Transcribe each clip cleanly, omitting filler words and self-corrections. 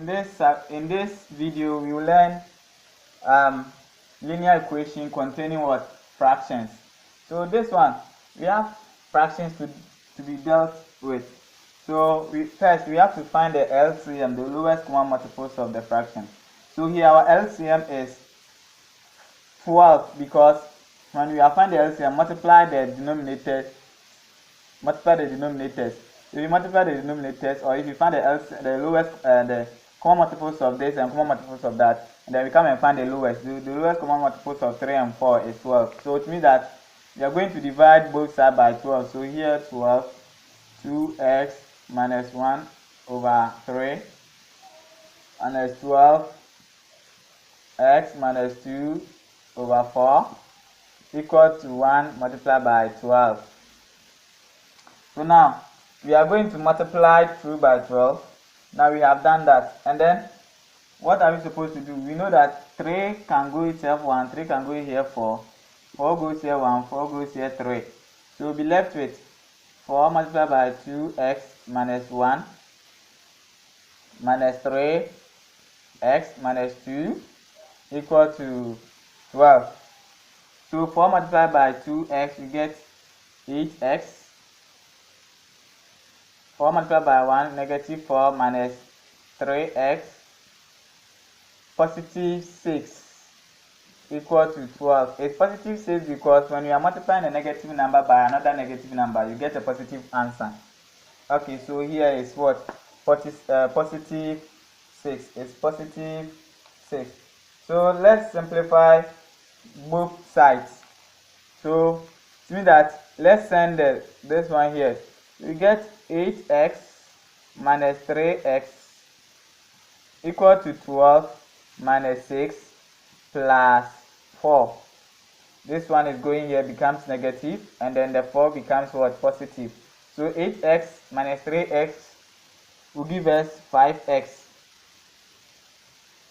in this video we will learn linear equation containing what? Fractions. So this one, we have fractions to be dealt with. So first we have to find the LCM, the lowest common multiples of the fraction. So here our LCM is 12, because when we are finding the LCM, multiply the denominators. If you multiply the denominators, or if you find the lowest, the common multiples of this and common multiples of that, and then we come and find the lowest. The lowest common multiples of 3 and 4 is 12. So it means that we are going to divide both sides by 12. So here 12, 2x minus 1 over 3 minus 12 x minus 2 over 4 equal to 1 multiplied by 12. So now we are going to multiply through by 12. Now we have done that, and then what are we supposed to do? We know that 3 can go itself 1, 3 can go here 4, 4 goes here 1, 4 goes here 3. So we'll be left with 4 multiplied by 2x minus 1 minus 3x minus 2 equal to 12. So 4 multiplied by 2x, we get 8x. 4 multiplied by 1, negative 4 minus 3x, positive 6 equal to 12. It's positive 6 because when you are multiplying a negative number by another negative number, you get a positive answer. Okay, so here is what? Positive 6. It's positive 6. So let's simplify both sides. So it means that let's send this one here. We get 8x minus 3x equal to 12 minus 6 plus 4. This one is going here, becomes negative, and then the 4 becomes what? Positive. So 8x minus 3x will give us 5x.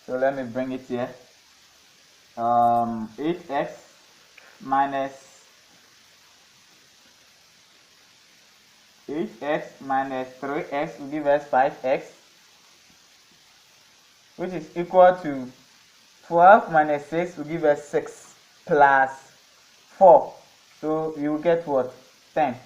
So let me bring it here. 8x minus 3x will give us 5x, which is equal to 12 minus 6 will give us 6 plus 4. So you will get what? 10.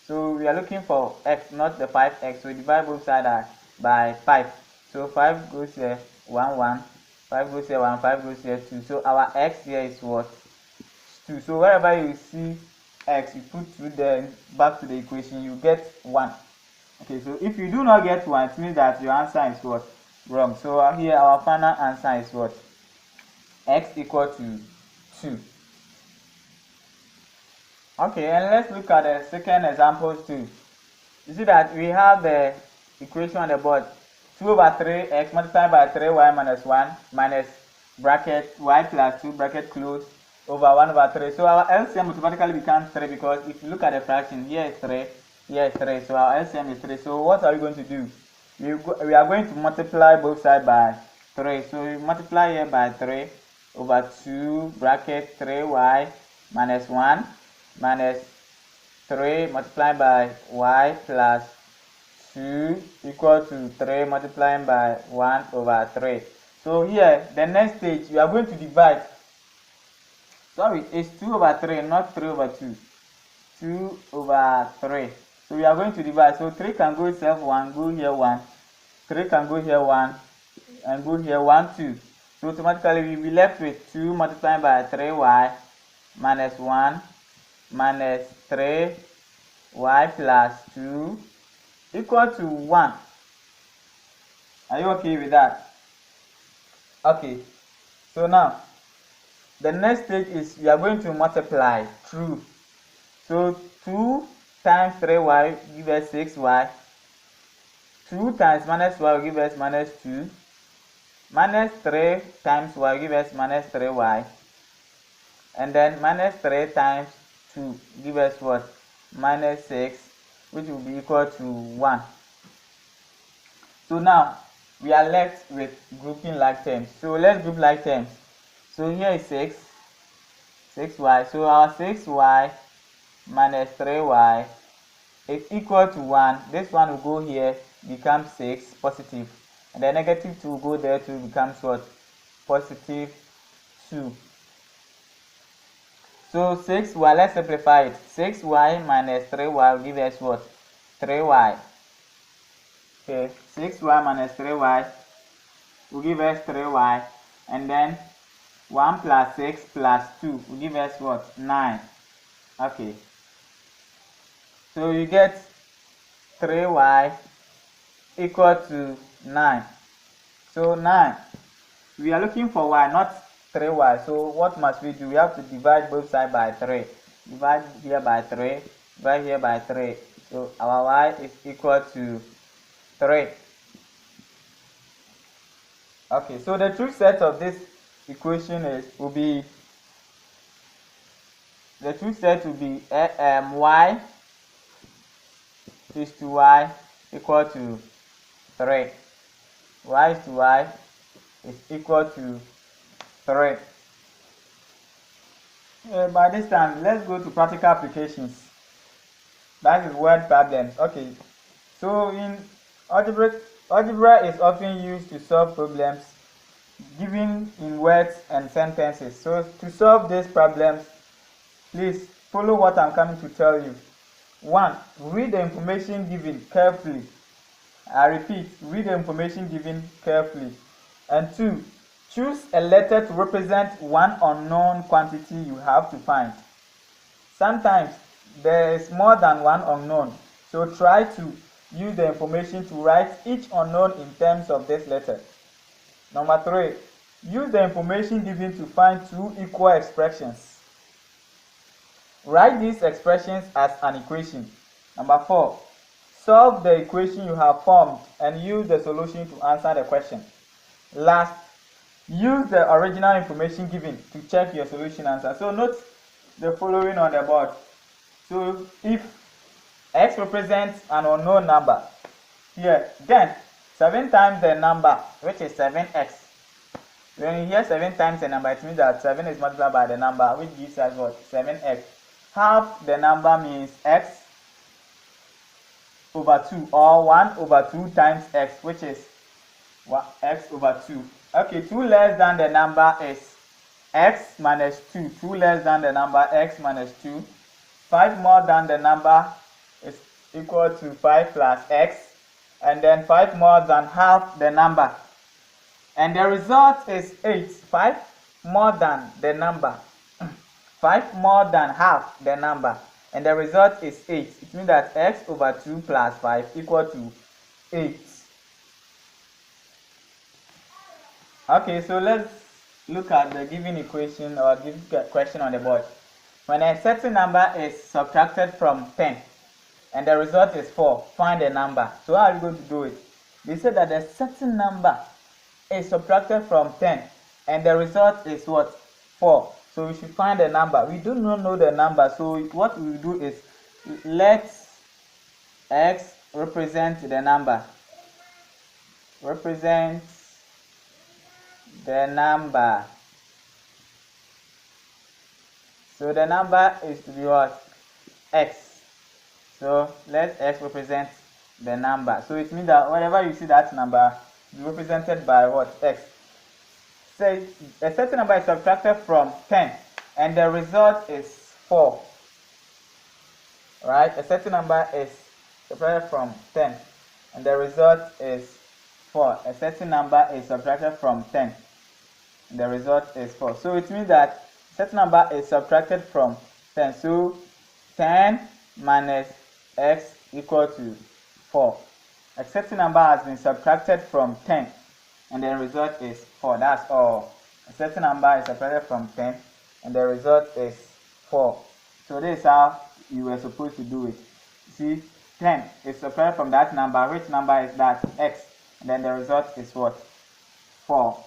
So we are looking for x, not the 5x. So we divide both sides by 5. So 5 goes here 1, 1. 5 goes here 1, 5 goes here 2. So our x here is what? 2. So wherever you see x, you put 2 there back to the equation, you get 1. Okay, so if you do not get 1, it means that your answer is what? Wrong. So here our final answer is what? X equal to 2. Okay, and let's look at the second example too. You see that we have the equation on the board. 2 over 3x multiplied by 3y minus 1 minus bracket y plus 2 bracket close over 1 over 3. So our LCM automatically becomes 3, because if you look at the fraction, here is 3, here is 3. So our LCM is 3. So what are we going to do? We are going to multiply both sides by 3. So we multiply here by 3 over 2 bracket 3y minus 1 minus 3 multiplied by y plus 2 equal to 3 multiplying by 1 over 3. So here, the next stage, we are going to divide. Sorry, it's 2 over 3, not 3 over 2. 2 over 3. So we are going to divide. So 3 can go itself 1, go here 1. 3 can go here 1, and go here 1, 2. So automatically we will be left with 2 multiplied by 3y minus 1 minus 3y plus 2 equal to 1. Are you okay with that? Okay. So now, the next stage is we are going to multiply through. So 2 times 3y give us 6y. 2 times minus y will give us minus 2. Minus 3 times y give us minus 3y. And then minus 3 times 2 give us what? Minus 6, which will be equal to 1. So now we are left with grouping like terms. So let's group like terms. So here is 6y. So our 6y minus 3y is equal to 1. This one will go here, become 6 positive. and the negative 2 will go there to becomes what? Positive 2. So 6y, let's simplify it. 6y minus 3y will give us what? 3y. Okay, 6y minus 3y will give us 3y, and then 1 plus 6 plus 2 will give us what? 9. Okay, so you get 3y equal to 9. So 9, we are looking for y, not 3y. So what must we do? We have to divide both sides by 3. Divide here by 3, divide here by 3. So our y is equal to 3. Okay, so the truth set of this equation will be y is to y equal to 3. Y is to y is equal to 3. By this time, let's go to practical applications. That is word problems. Okay, so in algebra is often used to solve problems given in words and sentences. So to solve these problems, please follow what I'm coming to tell you. 1. Read the information given carefully. I repeat, read the information given carefully. And 2. Choose a letter to represent one unknown quantity you have to find. Sometimes there is more than one unknown, so try to use the information to write each unknown in terms of this letter. Number 3. Use the information given to find two equal expressions. Write these expressions as an equation. Number 4. Solve the equation you have formed and use the solution to answer the question. Last, use the original information given to check your solution answer. So note the following on the board. So if x represents an unknown number, here, then 7 times the number, which is 7x. When you hear 7 times the number, it means that 7 is multiplied by the number, which gives us what? 7x. Half the number means x over 2, or 1 over 2 times x, which is x over 2. Okay, 2 less than the number is x minus 2. 2 less than the number x minus 2. 5 more than the number is equal to 5 plus x. And then 5 more than half the number. And the result is 8. 5 more than the number. 5 more than half the number. And the result is 8. It means that x over 2 plus 5 equal to 8. Okay, so let's look at the given equation or given question on the board. When a certain number is subtracted from 10 and the result is 4, find the number. So how are you going to do it? They said that a certain number is subtracted from 10 and the result is what? 4. So we should find the number. We do not know the number, so what we will do is let x represent the number. Represent the number. So the number is to be what? X. So let x represent the number. So it means that whenever you see that number, be represented by what? X. Say a certain number is subtracted from 10 and the result is 4. Right? A certain number is subtracted from 10 and the result is 4. A certain number is subtracted from 10 and the result is 4. So it means that a certain number is subtracted from 10. So 10 minus x equal to 4. A certain number has been subtracted from 10 and the result is 4. That's all. A certain number is subtracted from 10 and the result is 4. So this is how you were supposed to do it. See, 10 is subtracted from that number. Which number is that? X. And then the result is what? 4.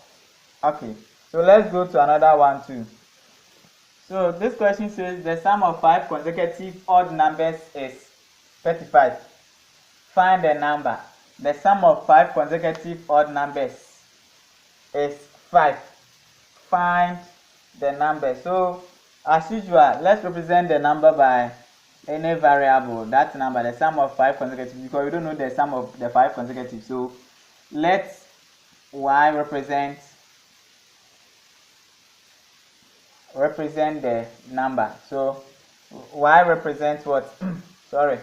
Okay, so let's go to another one too. So this question says the sum of 5 consecutive odd numbers is 35. Find the number. The sum of 5 consecutive odd numbers is 5. Find the number. So as usual, let's represent the number by any variable. That number, the sum of 5 consecutive, because we don't know the sum of the 5 consecutive. So let's y represent the number. So y represents what? Sorry,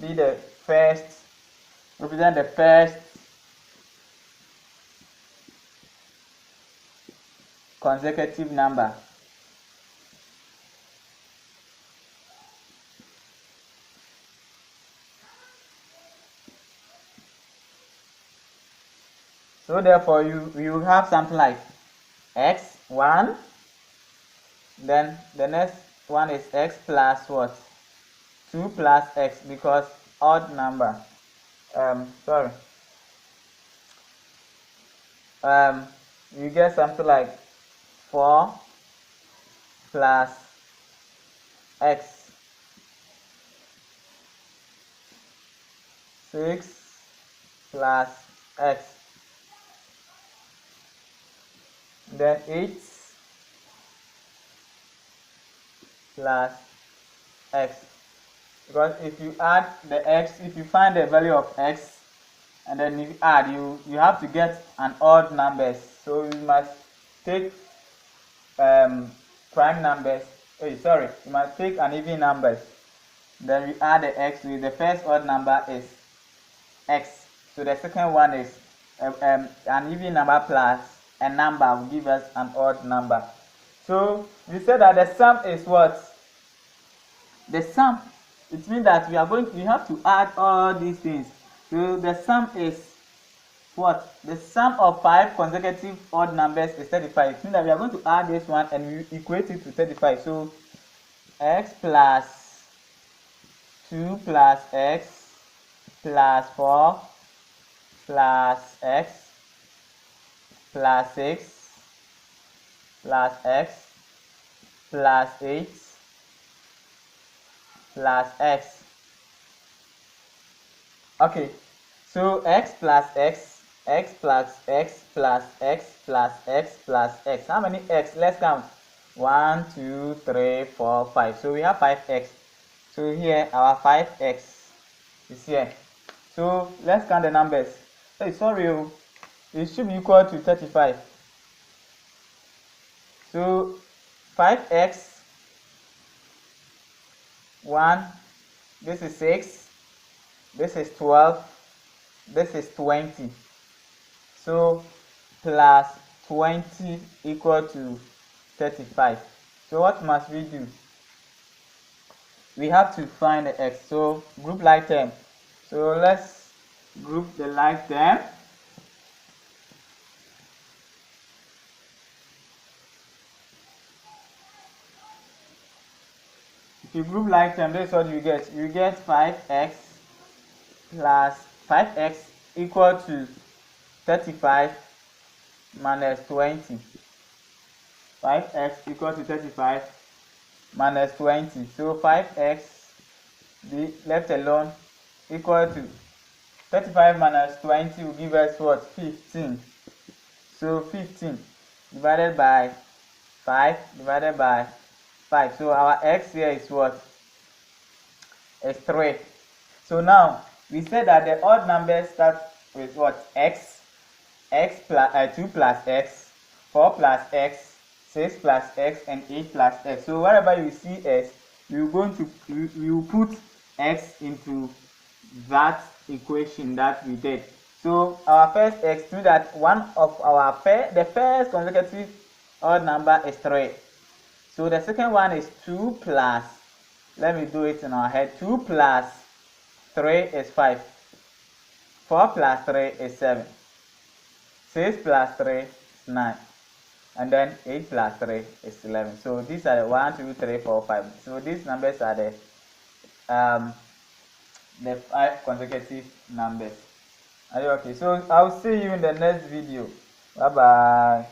be the first, represent the first consecutive number. So therefore you have something like x1, then the next one is x plus what? 2 plus x, because odd number. Sorry. You get something like 4 plus x, 6 plus x, then 8 plus x. Because if you add the x, if you find the value of x and then you add, you have to get an odd numbers. So you must take prime numbers. You must take an even numbers. Then we add the x to it. The first odd number is x. So the second one is an even number plus a number will give us an odd number. So we said that the sum is what? The sum, it means that we have to add all these things. So the sum is what? The sum of 5 consecutive odd numbers is 35. It means that we are going to add this one and we equate it to 35. So x plus 2 plus x plus 4 plus x plus 6 plus x plus 8 plus x. Okay, so x plus x, x plus x plus x plus x plus x. How many x? Let's count. 1, 2, 3, 4, 5. So we have 5x. So here our 5x is here. So let's count the numbers. Hey, sorry, it should be equal to 35. So 5x, 1, this is 6, this is 12, this is 20. So plus 20 equal to 35. So what must we do? We have to find the x. So group like term. So let's group the like term. If you group like term, this is what you get. You get 5x plus 5x equal to 35 minus 20. 5x equal to 35 minus 20. So 5x be left alone equal to 35 minus 20 will give us what? 15. So 15 divided by 5 divided by 5. So our x here is what? Is 3. So now we said that the odd numbers start with what? X plus 2 plus x, 4 plus x, 6 plus x, and 8 plus x. So wherever you see x, you put x into that equation that we did. So our first x, means that one of the first consecutive odd number is 3. So the second one is 2 plus, let me do it in our head, 2 plus 3 is 5. 4 plus 3 is 7. 6 plus 3 is 9. And then 8 plus 3 is 11. So these are the 1, 2, 3, 4, 5. So these numbers are the 5 consecutive numbers. Are you okay? So I'll see you in the next video. Bye bye.